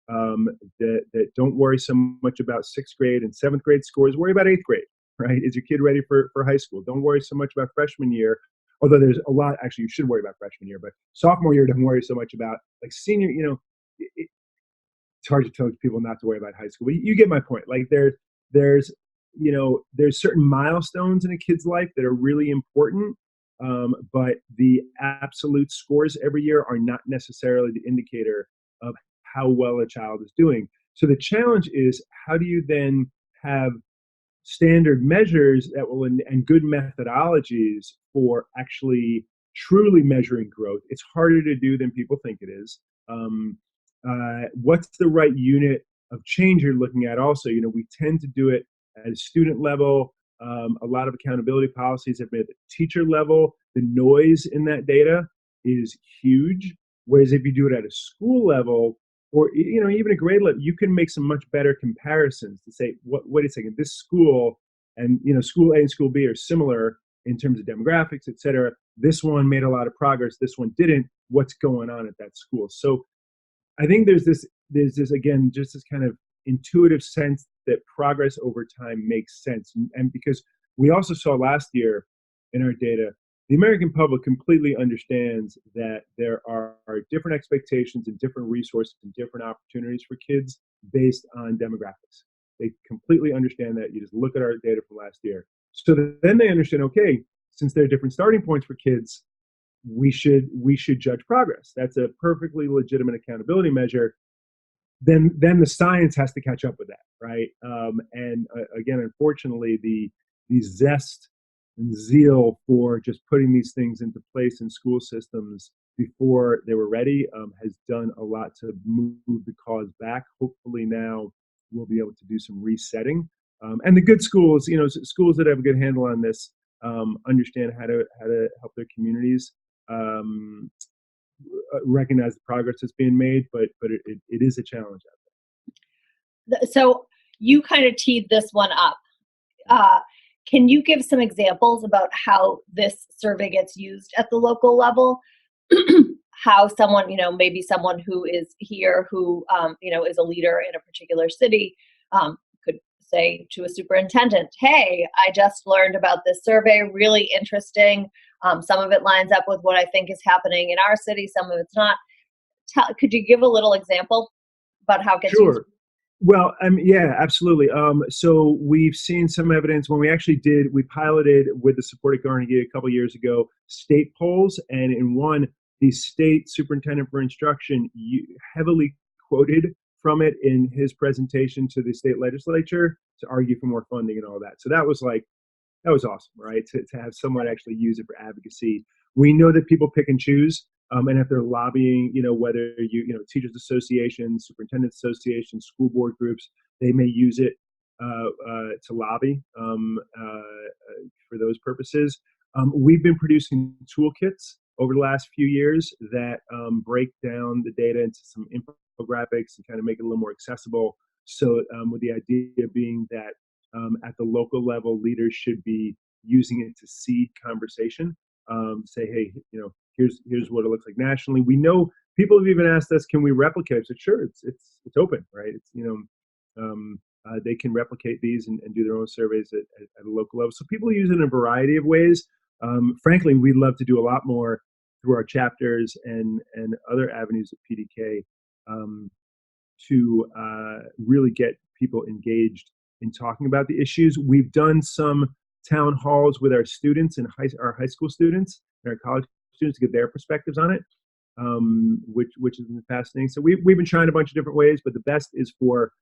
that don't worry so much about 6th grade and 7th grade scores. Worry about 8th grade, right? Is your kid ready for high school? Don't worry so much about freshman year. Although there's a lot, actually, you should worry about freshman year, but sophomore year, don't worry so much about. Like senior, it's hard to tell people not to worry about high school. But you get my point. Like there's certain milestones in a kid's life that are really important, but the absolute scores every year are not necessarily the indicator of how well a child is doing. So the challenge is, how do you then have standard measures that will and good methodologies for actually truly measuring growth? It's harder to do than people think it is. What's the right unit of change you're looking at? Also, we tend to do it at a student level. A lot of accountability policies have been at the teacher level. The noise in that data is huge. Whereas if you do it at a school level, or even a grade level, you can make some much better comparisons to say, wait a second, this school and school A and school B are similar in terms of demographics, et cetera. This one made a lot of progress. This one didn't. What's going on at that school? So I think there's this again, just this kind of intuitive sense that progress over time makes sense. And because we also saw last year in our data, the American public completely understands that there are different expectations and different resources and different opportunities for kids based on demographics. They completely understand that. You just look at our data from last year. So then they understand, okay, since there are different starting points for kids, we should judge progress. That's a perfectly legitimate accountability measure. Then the science has to catch up with that, right? Again, unfortunately, the zest and zeal for just putting these things into place in school systems before they were ready has done a lot to move the cause back. Hopefully now we'll be able to do some resetting. And the good schools, schools that have a good handle on this, understand how to help their communities recognize the progress that's being made, but it is a challenge out there. So you kind of teed this one up. Can you give some examples about how this survey gets used at the local level? How someone, maybe someone who is here who, is a leader in a particular city could say to a superintendent, hey, I just learned about this survey, really interesting. Some of it lines up with what I think is happening in our city. Some of it's not. Could you give a little example about how it gets used? Sure. Well, yeah, absolutely. So we've seen some evidence when we piloted with the support of Carnegie a couple years ago, state polls, and in one, the state superintendent for instruction heavily quoted from it in his presentation to the state legislature to argue for more funding and all that. So that was awesome, right? To have someone actually use it for advocacy. We know that people pick and choose. And if they're lobbying, whether teachers associations, superintendent associations, school board groups, they may use it to lobby for those purposes. We've been producing toolkits over the last few years that break down the data into some infographics and kind of make it a little more accessible. So with the idea being that at the local level, leaders should be using it to seed conversation. Say, hey, here's what it looks like nationally. We know people have even asked us, can we replicate? I said, sure, it's open, right? It's they can replicate these and do their own surveys at a local level. So people use it in a variety of ways. Frankly, we'd love to do a lot more through our chapters and other avenues of PDK to really get people engaged in talking about the issues. We've done some town halls with our students and our high school students and our college students to get their perspectives on it, which has been fascinating. So we've been trying a bunch of different ways, but the best is for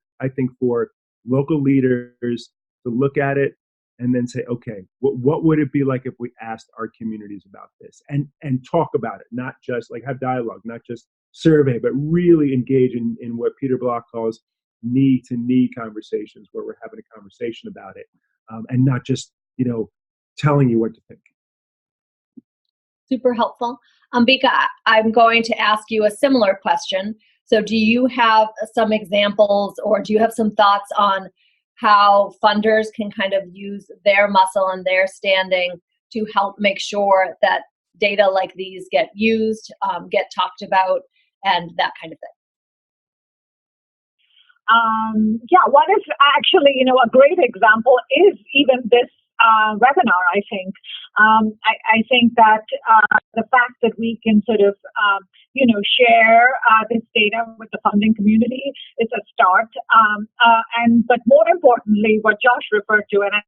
local leaders to look at it and then say, okay, what would it be like if we asked our communities about this and talk about it, not just like have dialogue, not just survey, but really engage in what Peter Block calls knee-to-knee conversations, where we're having a conversation about it and not just telling you what to think. Super helpful. Ambika, I'm going to ask you a similar question. So do you have some examples or do you have some thoughts on how funders can kind of use their muscle and their standing to help make sure that data like these get used, get talked about, and that kind of thing? What is actually, a great example is even this webinar, I think. I think that the fact that we can sort of, share this data with the funding community is a start. But more importantly, what Josh referred to, and I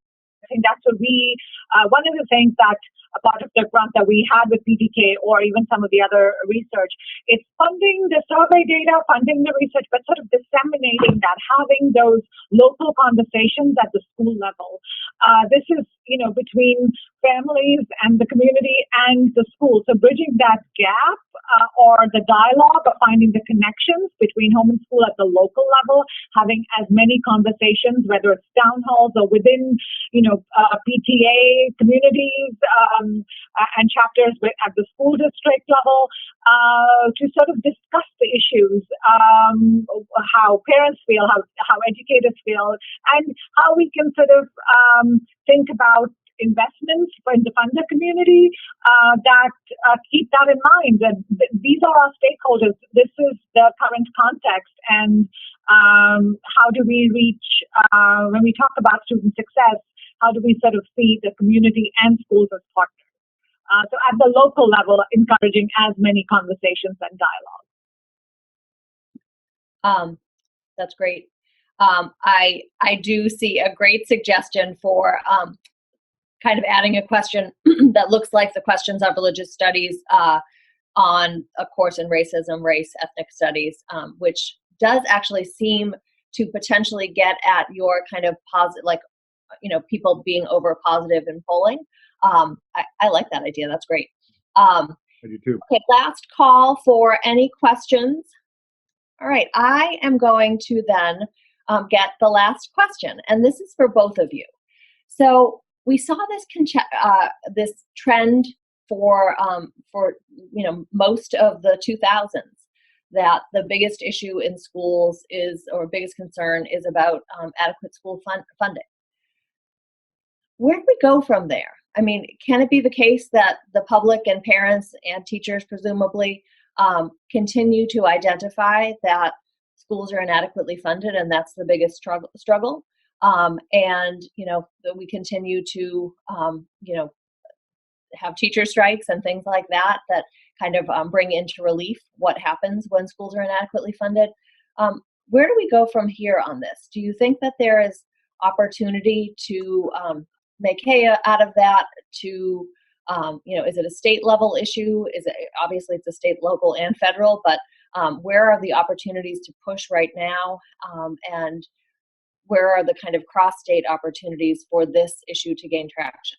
think that's what one of the things that a part of the grant that we had with PDK or even some of the other research, it's funding the survey data, funding the research, but sort of disseminating that, having those local conversations at the school level. This is, between families and the community and the school. So bridging that gap or the dialogue of finding the connections between home and school at the local level, having as many conversations, whether it's town halls or within, PTA communities and chapters at the school district level, to sort of discuss the issues, how parents feel, how educators feel, and how we can sort of think about investments in the funder community that keep that in mind. That these are our stakeholders. This is the current context, and how do we reach, when we talk about student success, how do we sort of see the community and schools as partners? So at the local level, encouraging as many conversations and dialogue. That's great. I do see a great suggestion for kind of adding a question that looks like the questions of religious studies on a course in racism, race, ethnic studies, which does actually seem to potentially get at your kind of positive, people being over positive in polling. I like that idea. That's great. I do too. Okay, last call for any questions. All right, I am going to then get the last question, and this is for both of you. So we saw this trend for most of the 2000s, that the biggest issue in schools biggest concern is about adequate school funding. Where do we go from there? I mean, can it be the case that the public and parents and teachers presumably continue to identify that schools are inadequately funded and that's the biggest struggle? And that we continue to have teacher strikes and things like that kind of bring into relief what happens when schools are inadequately funded. Where do we go from here on this? Do you think that there is opportunity to make hay out of that? To is it a state level issue? Is it obviously it's a state, local, and federal? But where are the opportunities to push right now? And where are the kind of cross-state opportunities for this issue to gain traction?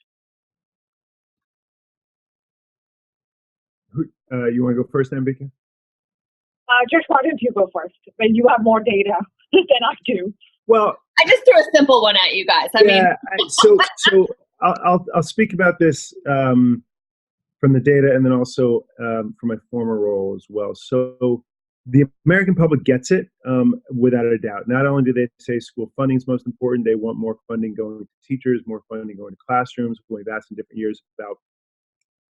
You want to go first, Ambika? Just why don't you go first? When you have more data than I do. Well, I just threw a simple one at you guys. So I'll speak about this from the data, and then also from my former role as well. So the American public gets it without a doubt. Not only do they say school funding is most important, they want more funding going to teachers, more funding going to classrooms. We've asked in different years about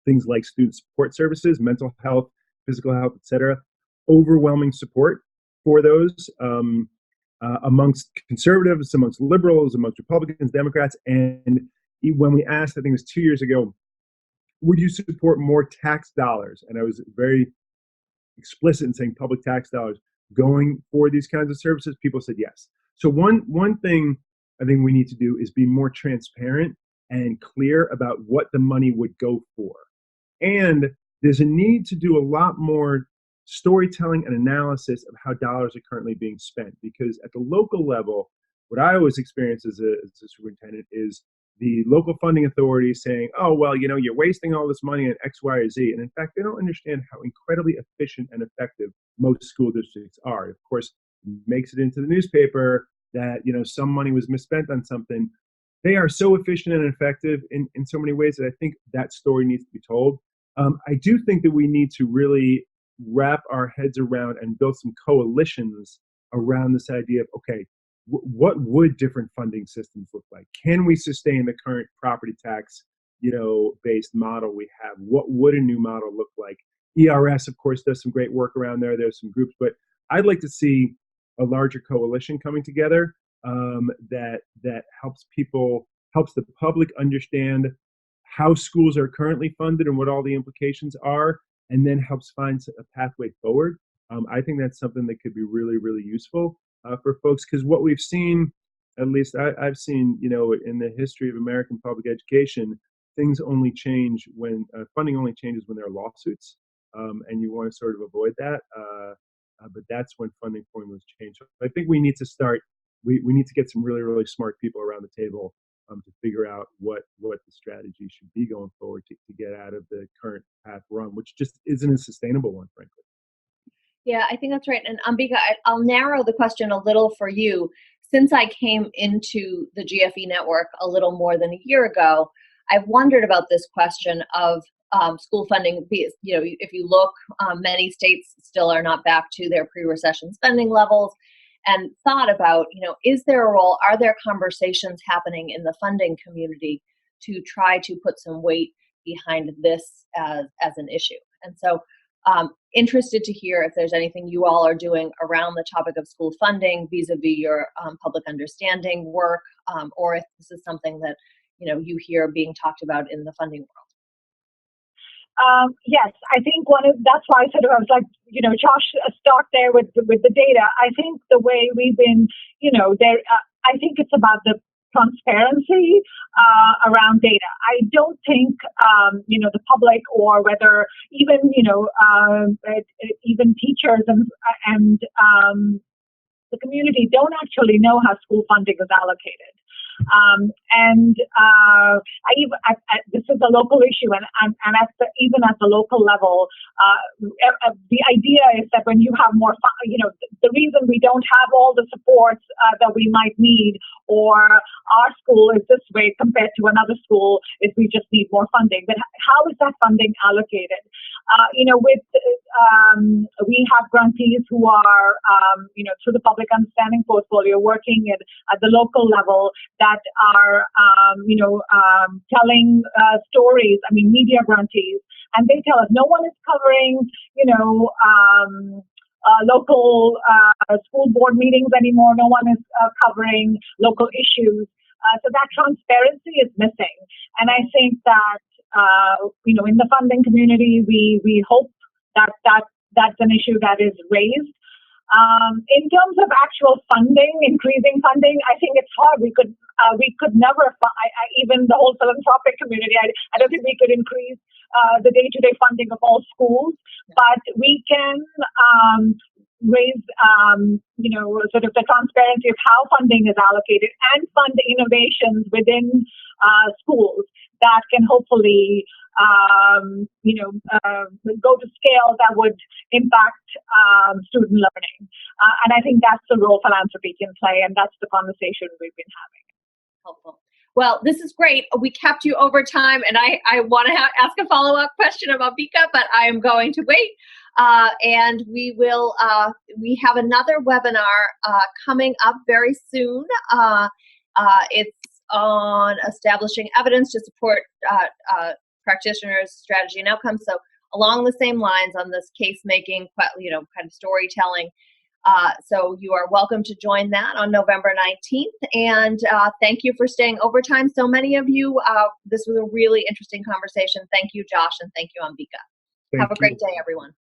things like student support services, mental health, physical health, etc. Overwhelming support for those amongst conservatives, amongst liberals, amongst Republicans, Democrats. And when we asked, I think it was 2 years ago, would you support more tax dollars? And I was very explicit in saying public tax dollars going for these kinds of services. People said yes. So one thing I think we need to do is be more transparent and clear about what the money would go for. And there's a need to do a lot more storytelling and analysis of how dollars are currently being spent. Because at the local level, what I always experience as a superintendent is the local funding authorities saying, oh, well, you're wasting all this money on X, Y, or Z. And in fact, they don't understand how incredibly efficient and effective most school districts are. Of course, makes it into the newspaper that, some money was misspent on something. They are so efficient and effective in so many ways that I think that story needs to be told. I do think that we need to really wrap our heads around and build some coalitions around this idea of, okay, what would different funding systems look like? Can we sustain the current property tax, based model we have? What would a new model look like? ERS, of course, does some great work around there. There's some groups, but I'd like to see a larger coalition coming together that helps the public understand how schools are currently funded and what all the implications are, and then helps find a pathway forward. I think that's something that could be really, really useful for folks, because what we've seen, at least I've seen, in the history of American public education, things only change when funding only changes when there are lawsuits, and you want to sort of avoid that. But that's when funding formulas change. So I think we need to start. We need to get some really, really smart people around the table to figure out what the strategy should be going forward to get out of the current path we're on, which just isn't a sustainable one, frankly. Yeah, I think that's right. And Ambika, I'll narrow the question a little for you. Since I came into the GFE network a little more than a year ago, I've wondered about this question of school funding. If you look, many states still are not back to their pre-recession spending levels, and thought about, is there a role, are there conversations happening in the funding community to try to put some weight behind this as an issue? And so interested to hear if there's anything you all are doing around the topic of school funding vis-a-vis your public understanding work, or if this is something that you hear being talked about in the funding world. Yes, I think that's why I said I was like, Josh Starr there with the data. I think the way we've been, there. I think it's about the transparency around data. I don't think the public, or whether even even teachers and the community don't actually know how school funding is allocated. This is a local issue, and even at the local level, the idea is that when you have more, the reason we don't have all the supports that we might need, or our school is this way compared to another school, is we just need more funding. But how is that funding allocated? We have grantees who are, through the public understanding portfolio, working at the local level, that are, telling stories. Media grantees, and they tell us no one is covering, local school board meetings anymore. No one is covering local issues. So that transparency is missing, and I think that in the funding community, we hope that that's an issue that is raised. In terms of actual funding, increasing funding, I think it's hard. We could never, even the whole philanthropic community, I don't think we could increase the day-to-day funding of all schools, but we can raise, sort of the transparency of how funding is allocated and fund innovations within schools that can hopefully go to scale that would impact student learning. And I think that's the role philanthropy can play, and that's the conversation we've been having. Helpful. Well, this is great. We kept you over time, and I want to ask a follow-up question of Ambika, but I am going to wait. And we will. We have another webinar coming up very soon. It's on establishing evidence to support practitioners' strategy and outcomes. So along the same lines on this case making, kind of storytelling. So you are welcome to join that on November 19th. And thank you for staying overtime. So many of you, this was a really interesting conversation. Thank you, Josh, and thank you, Ambika. Have a great day, everyone.